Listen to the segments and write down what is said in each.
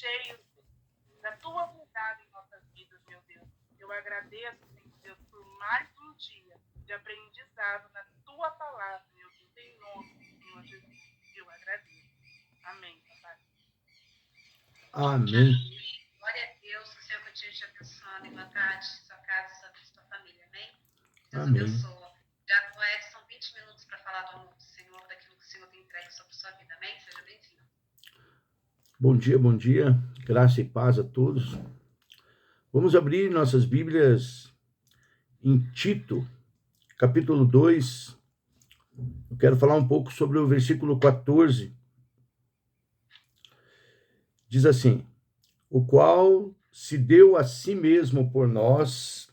cheios da tua vontade em nossas vidas, meu Deus. Eu agradeço, Senhor Deus, por mais um dia de aprendizado na tua palavra, meu Deus, em nome do Senhor Jesus. Eu agradeço. Amém, papai. Amém. Glória a Deus, que o Senhor continue te abençoando em vontade, sua casa, sua família, amém? Deus Amém. abençoa. Já com Edson, 20 minutos para falar do amor do Senhor, daquilo que o Senhor tem entregue sobre sua vida, amém? Seja bem-vindo. Bom dia, graça e paz a todos. Vamos abrir nossas Bíblias em Tito, capítulo 2. Eu quero falar um pouco sobre o versículo 14. Diz assim: o qual se deu a si mesmo por nós,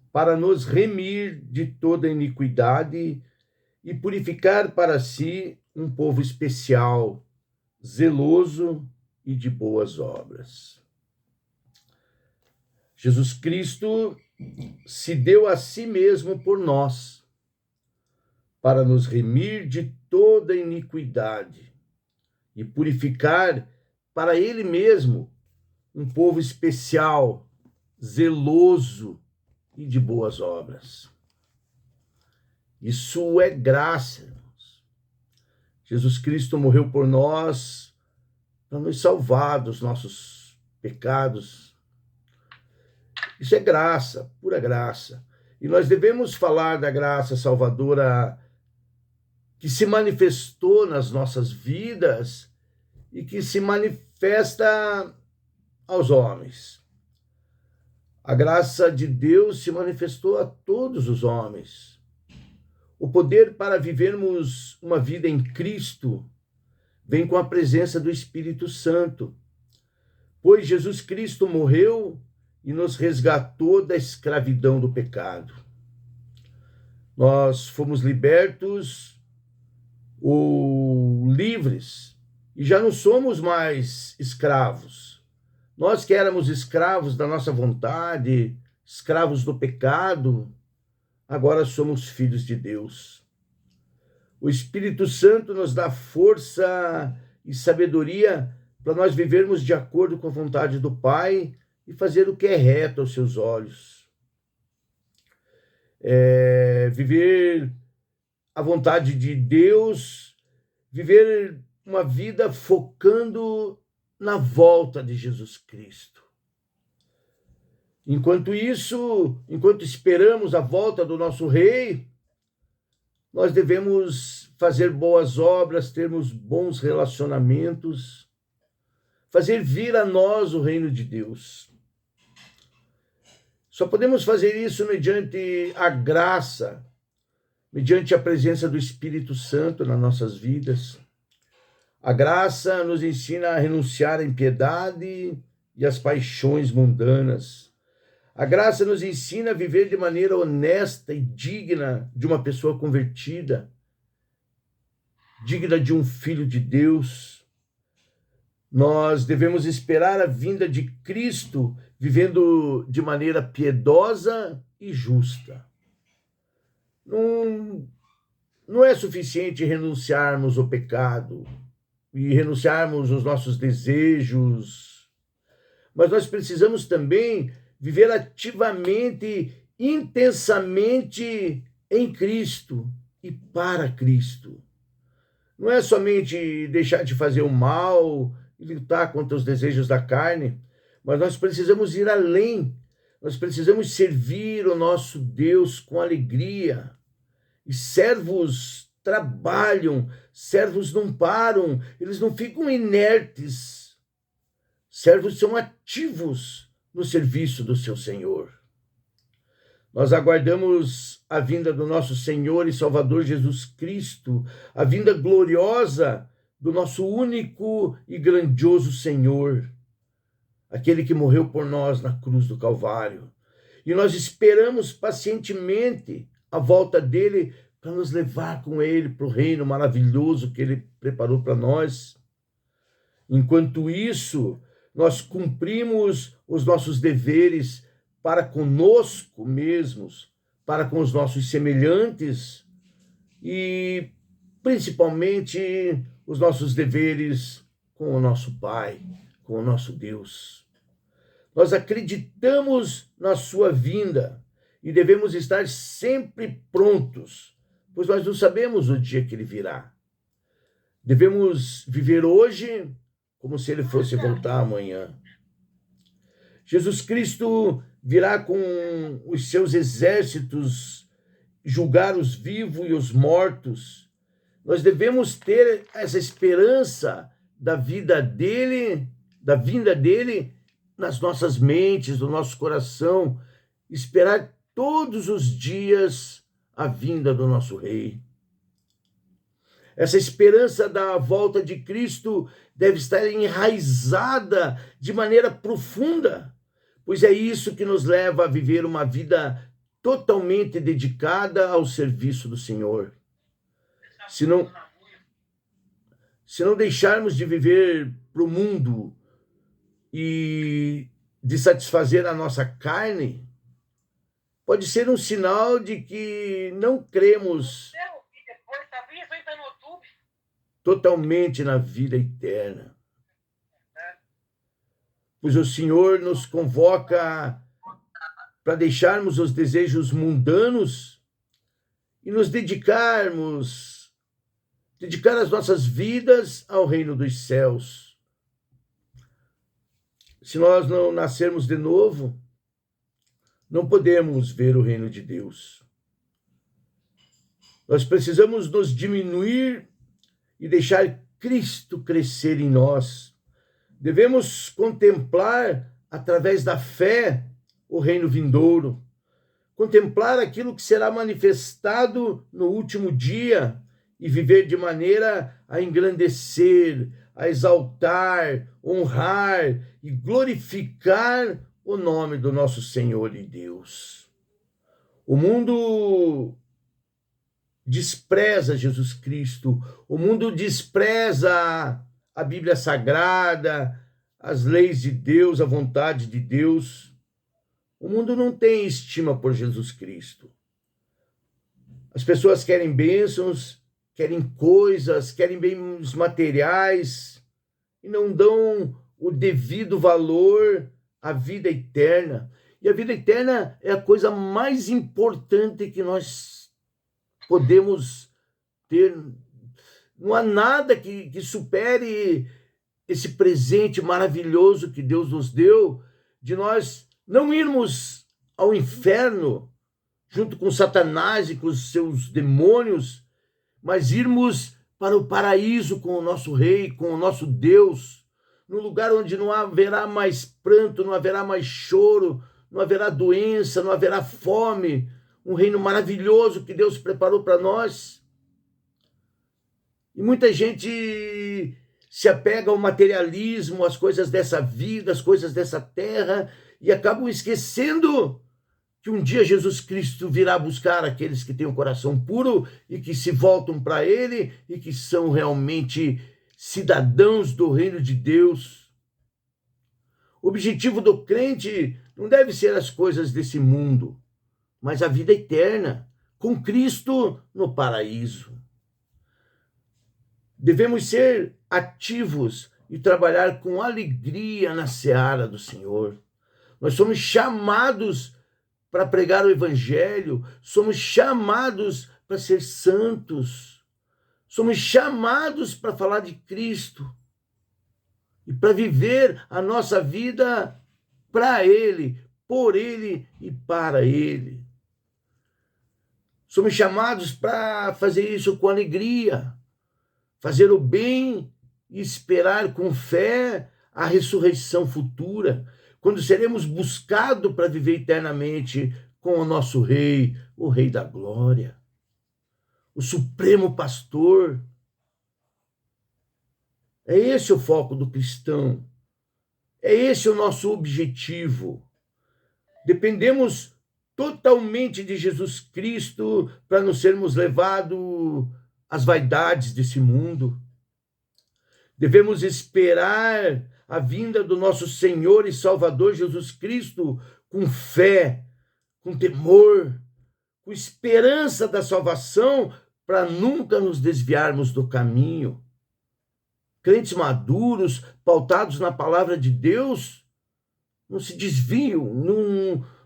para nos remir de toda iniquidade e purificar para si um povo especial, zeloso e de boas obras. Jesus Cristo se deu a si mesmo por nós, para nos remir de toda iniquidade e purificar para Ele mesmo um povo especial, zeloso e de boas obras. Isso é graça, irmãos. Jesus Cristo morreu por nós para nos salvar dos nossos pecados. Isso é graça, pura graça. E nós devemos falar da graça salvadora que se manifestou nas nossas vidas e que se manifesta aos homens. A graça de Deus se manifestou a todos os homens. O poder para vivermos uma vida em Cristo vem com a presença do Espírito Santo, pois Jesus Cristo morreu e nos resgatou da escravidão do pecado. Nós fomos libertos ou livres e já não somos mais escravos. Nós que éramos escravos da nossa vontade, escravos do pecado, agora somos filhos de Deus. O Espírito Santo nos dá força e sabedoria para nós vivermos de acordo com a vontade do Pai e fazer o que é reto aos seus olhos. Viver a vontade de Deus, viver uma vida focando na volta de Jesus Cristo. Enquanto esperamos a volta do nosso Rei, nós devemos fazer boas obras, termos bons relacionamentos, fazer vir a nós o reino de Deus. Só podemos fazer isso mediante a graça, mediante a presença do Espírito Santo nas nossas vidas. A graça nos ensina a renunciar à impiedade e às paixões mundanas. A graça nos ensina a viver de maneira honesta e digna de uma pessoa convertida, digna de um filho de Deus. Nós devemos esperar a vinda de Cristo vivendo de maneira piedosa e justa. Não é suficiente renunciarmos ao pecado e renunciarmos aos nossos desejos, mas nós precisamos também viver ativamente, intensamente em Cristo e para Cristo. Não é somente deixar de fazer o mal e lutar contra os desejos da carne, mas nós precisamos ir além. Nós precisamos servir o nosso Deus com alegria. E servos trabalham, servos não param, eles não ficam inertes. Servos são ativos no serviço do seu Senhor. Nós aguardamos a vinda do nosso Senhor e Salvador Jesus Cristo, a vinda gloriosa do nosso único e grandioso Senhor, aquele que morreu por nós na cruz do Calvário. E nós esperamos pacientemente a volta dele para nos levar com ele para o reino maravilhoso que ele preparou para nós. Enquanto isso, nós cumprimos os nossos deveres para conosco mesmos, para com os nossos semelhantes e, principalmente, os nossos deveres com o nosso Pai, com o nosso Deus. Nós acreditamos na sua vinda e devemos estar sempre prontos, pois nós não sabemos o dia que ele virá. Devemos viver hoje como se ele fosse voltar amanhã. Jesus Cristo virá com os seus exércitos julgar os vivos e os mortos. Nós devemos ter essa esperança da vida dele, da vinda dele nas nossas mentes, no nosso coração, esperar todos os dias a vinda do nosso Rei. Essa esperança da volta de Cristo deve estar enraizada de maneira profunda, pois é isso que nos leva a viver uma vida totalmente dedicada ao serviço do Senhor. Se não deixarmos de viver para o mundo e de satisfazer a nossa carne, pode ser um sinal de que não cremos totalmente na vida eterna. Pois o Senhor nos convoca para deixarmos os desejos mundanos e nos dedicar as nossas vidas ao reino dos céus. Se nós não nascermos de novo, não podemos ver o reino de Deus. Nós precisamos nos diminuir e deixar Cristo crescer em nós. Devemos contemplar, através da fé, o reino vindouro. Contemplar aquilo que será manifestado no último dia e viver de maneira a engrandecer, a exaltar, honrar e glorificar o nome do nosso Senhor e Deus. O mundo despreza Jesus Cristo, o mundo despreza a Bíblia Sagrada, as leis de Deus, a vontade de Deus. O mundo não tem estima por Jesus Cristo. As pessoas querem bênçãos, querem coisas, querem bens materiais e não dão o devido valor à vida eterna. E a vida eterna é a coisa mais importante que nós podemos ter. Não há nada que supere esse presente maravilhoso que Deus nos deu, de nós não irmos ao inferno junto com Satanás e com os seus demônios, mas irmos para o paraíso com o nosso Rei, com o nosso Deus, no lugar onde não haverá mais pranto, não haverá mais choro, não haverá doença, não haverá fome, um reino maravilhoso que Deus preparou para nós. E muita gente se apega ao materialismo, às coisas dessa vida, às coisas dessa terra, e acabam esquecendo que um dia Jesus Cristo virá buscar aqueles que têm um coração puro e que se voltam para Ele e que são realmente cidadãos do reino de Deus. O objetivo do crente não deve ser as coisas desse mundo, mas a vida eterna, com Cristo no paraíso. Devemos ser ativos e trabalhar com alegria na seara do Senhor. Nós somos chamados para pregar o Evangelho, somos chamados para ser santos, somos chamados para falar de Cristo e para viver a nossa vida para Ele, por Ele e para Ele. Somos chamados para fazer isso com alegria, fazer o bem e esperar com fé a ressurreição futura, quando seremos buscados para viver eternamente com o nosso Rei, o Rei da Glória, o Supremo Pastor. É esse o foco do cristão, é esse o nosso objetivo. Dependemos totalmente de Jesus Cristo para não sermos levados às vaidades desse mundo. Devemos esperar a vinda do nosso Senhor e Salvador Jesus Cristo com fé, com temor, com esperança da salvação, para nunca nos desviarmos do caminho. crentes maduros, pautados na palavra de Deus, não se desviam,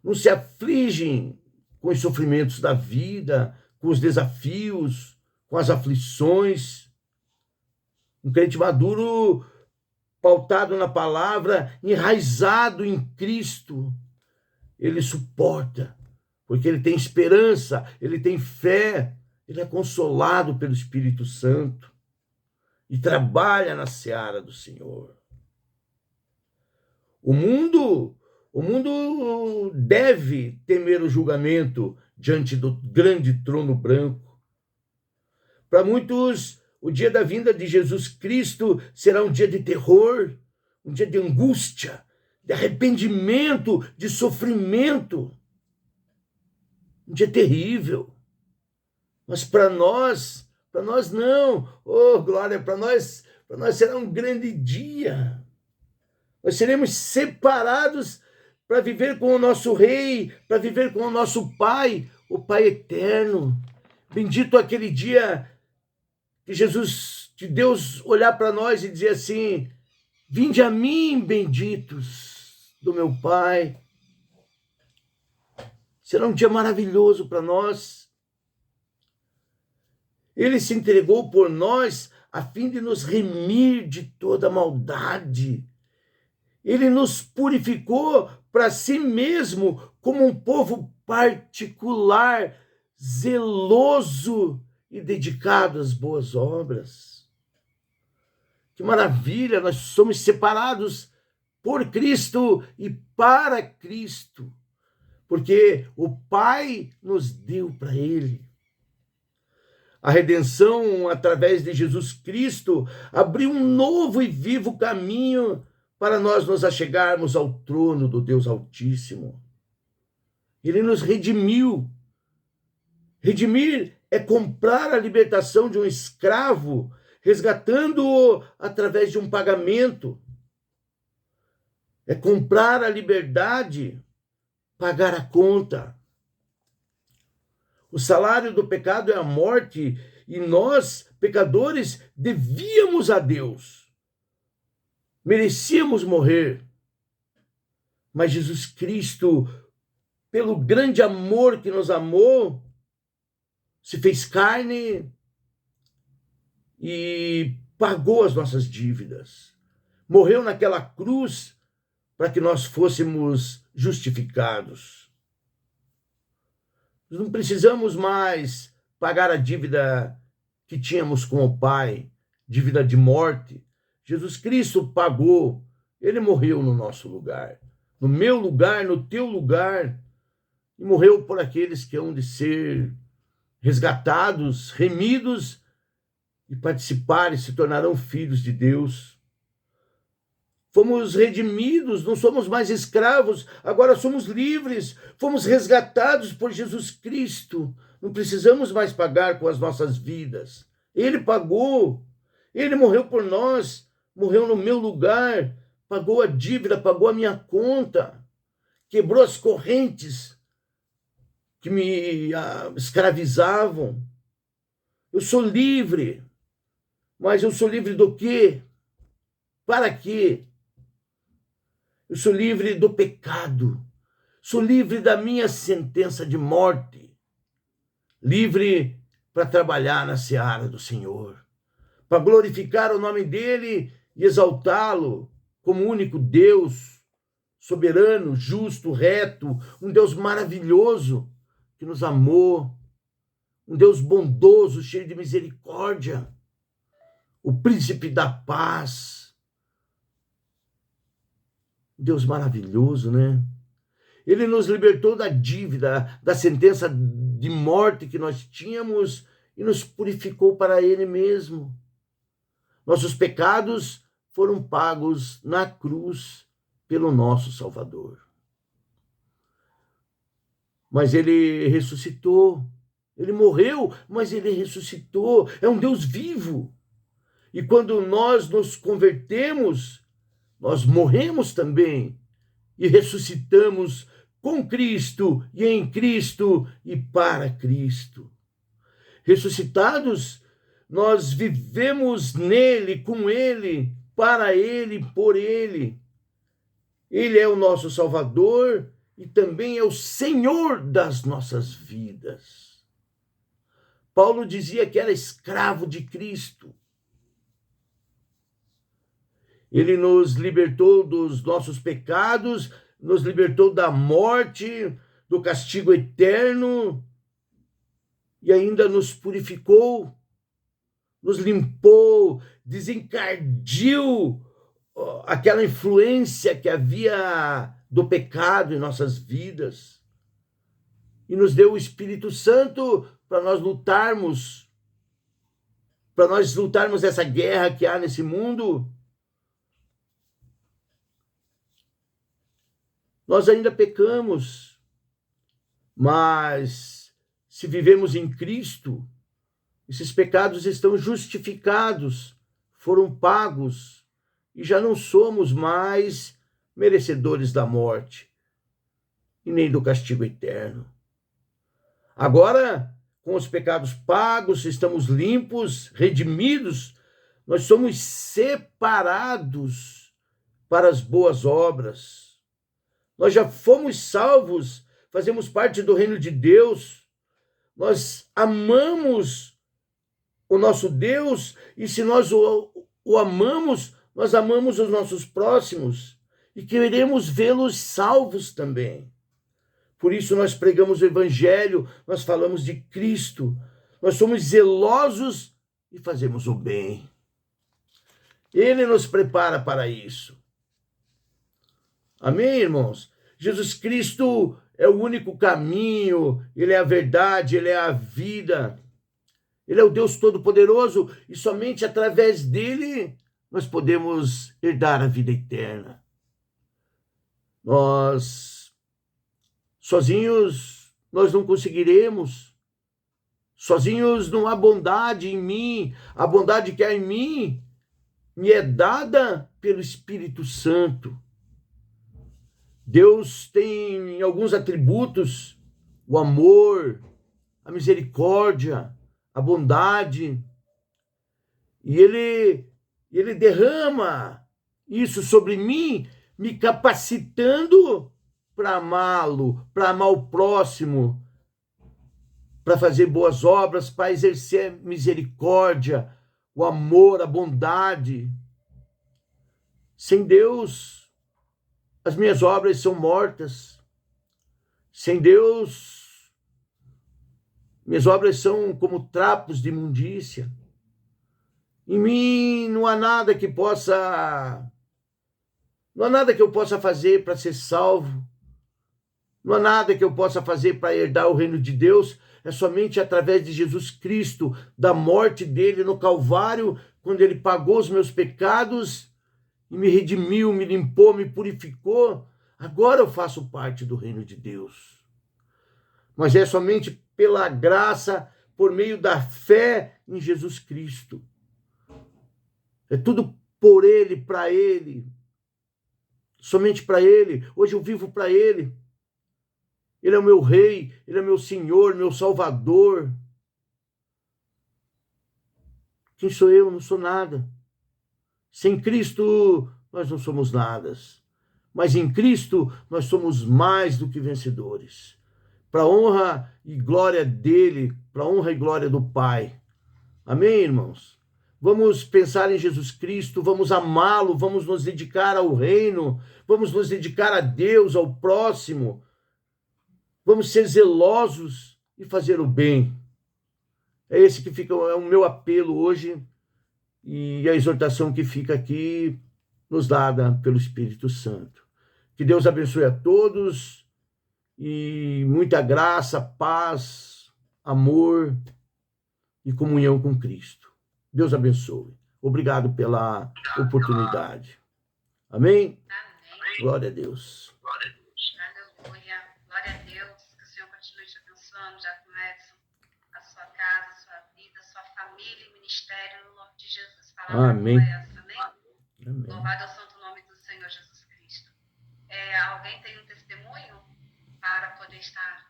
não se afligem com os sofrimentos da vida, com os desafios, com as aflições. Um crente maduro, pautado na palavra, enraizado em Cristo, ele suporta, porque ele tem esperança, ele tem fé, ele é consolado pelo Espírito Santo e trabalha na seara do Senhor. O mundo deve temer o julgamento diante do grande trono branco. Para muitos, o dia da vinda de Jesus Cristo será um dia de terror, um dia de angústia, de arrependimento, de sofrimento. Um dia terrível. Mas para nós não. Oh, glória, para nós será um grande dia. Nós seremos separados para viver com o nosso Rei, para viver com o nosso Pai, o Pai eterno. Bendito aquele dia que Deus olhar para nós e dizer assim: vinde a mim, benditos do meu Pai. Será um dia maravilhoso para nós. Ele se entregou por nós a fim de nos remir de toda maldade. Ele nos purificou para si mesmo como um povo particular, zeloso e dedicado às boas obras. Que maravilha! Nós somos separados por Cristo e para Cristo, porque o Pai nos deu para Ele. A redenção através de Jesus Cristo abriu um novo e vivo caminho para nós nos achegarmos ao trono do Deus Altíssimo. Ele nos redimiu. Redimir é comprar a libertação de um escravo, resgatando-o através de um pagamento. É comprar a liberdade, pagar a conta. O salário do pecado é a morte, e nós, pecadores, devíamos a Deus. Merecíamos morrer. Mas Jesus Cristo, pelo grande amor que nos amou, se fez carne e pagou as nossas dívidas. Morreu naquela cruz para que nós fôssemos justificados. Não precisamos mais pagar a dívida que tínhamos com o Pai, dívida de morte. Jesus Cristo pagou, ele morreu no nosso lugar, no meu lugar, no teu lugar, e morreu por aqueles que hão de ser resgatados, remidos e participar e se tornarão filhos de Deus. Fomos redimidos, não somos mais escravos, agora somos livres, fomos resgatados por Jesus Cristo. Não precisamos mais pagar com as nossas vidas. Ele pagou, ele morreu por nós, morreu no meu lugar, pagou a dívida, pagou a minha conta, quebrou as correntes que me escravizavam. Eu sou livre, mas eu sou livre do quê? Para quê? Eu sou livre do pecado, sou livre da minha sentença de morte, livre para trabalhar na seara do Senhor, para glorificar o nome dele e exaltá-lo como único Deus, soberano, justo, reto, um Deus maravilhoso que nos amou, um Deus bondoso, cheio de misericórdia, o príncipe da paz. Deus maravilhoso, né? Ele nos libertou da dívida, da sentença de morte que nós tínhamos e nos purificou para ele mesmo. Nossos pecados foram pagos na cruz pelo nosso Salvador. Mas ele ressuscitou. Ele morreu, mas ele ressuscitou. É um Deus vivo. E quando nós nos convertemos, nós morremos também e ressuscitamos com Cristo e em Cristo e para Cristo. Ressuscitados, nós vivemos nele, com ele, para ele, por ele. Ele é o nosso Salvador e também é o Senhor das nossas vidas. Paulo dizia que era escravo de Cristo. Ele nos libertou dos nossos pecados, nos libertou da morte, do castigo eterno e ainda nos purificou, nos limpou, desencardiu aquela influência que havia do pecado em nossas vidas e nos deu o Espírito Santo para nós lutarmos essa guerra que há nesse mundo. Nós ainda pecamos, mas se vivemos em Cristo, esses pecados estão justificados, foram pagos e já não somos mais merecedores da morte e nem do castigo eterno. Agora, com os pecados pagos, estamos limpos, redimidos, nós somos separados para as boas obras. Nós já fomos salvos, fazemos parte do reino de Deus, nós amamos o nosso Deus, e se nós o amamos, nós amamos os nossos próximos e queremos vê-los salvos também. Por isso nós pregamos o Evangelho, nós falamos de Cristo, nós somos zelosos e fazemos o bem. Ele nos prepara para isso. Amém, irmãos? Jesus Cristo é o único caminho, ele é a verdade, ele é a vida. Ele é o Deus Todo-Poderoso e somente através dele nós podemos herdar a vida eterna. Sozinhos nós não conseguiremos. Sozinhos não há bondade em mim. A bondade que há em mim me é dada pelo Espírito Santo. Deus tem alguns atributos, o amor, a misericórdia, a bondade, e ele derrama isso sobre mim, me capacitando para amá-lo, para amar o próximo, para fazer boas obras, para exercer misericórdia, o amor, a bondade. Sem Deus, as minhas obras são mortas. Sem Deus, minhas obras são como trapos de imundícia. Em mim não há nada que eu possa fazer para ser salvo. Não há nada que eu possa fazer para herdar o reino de Deus. É somente através de Jesus Cristo, da morte dele no Calvário, quando ele pagou os meus pecados e me redimiu, me limpou, me purificou. Agora eu faço parte do reino de Deus. Mas é somente pela graça, por meio da fé em Jesus Cristo. É tudo por ele, para ele. Somente para ele. Hoje eu vivo para ele. Ele é o meu rei, ele é meu Senhor, meu Salvador. Quem sou eu? Não sou nada. Sem Cristo, nós não somos nada. Mas em Cristo, nós somos mais do que vencedores. Para a honra e glória dele, para a honra e glória do Pai. Amém, irmãos? Vamos pensar em Jesus Cristo, vamos amá-lo, vamos nos dedicar ao reino, vamos nos dedicar a Deus, ao próximo. Vamos ser zelosos e fazer o bem. É esse que fica, é o meu apelo hoje e a exortação que fica aqui nos dada pelo Espírito Santo. Que Deus abençoe a todos e muita graça, paz, amor e comunhão com Cristo. Deus abençoe. Obrigado pela oportunidade. Amém? Amém. Glória a Deus. Aleluia. Glória a Deus. Que o Senhor continue te abençoando, Diácono Edson, a sua casa, a sua vida, a sua família e ministério, no nome de Jesus. Amém. Essa, amém? Amém. Louvado é o santo nome do Senhor Jesus Cristo. Alguém tem um testemunho para poder estar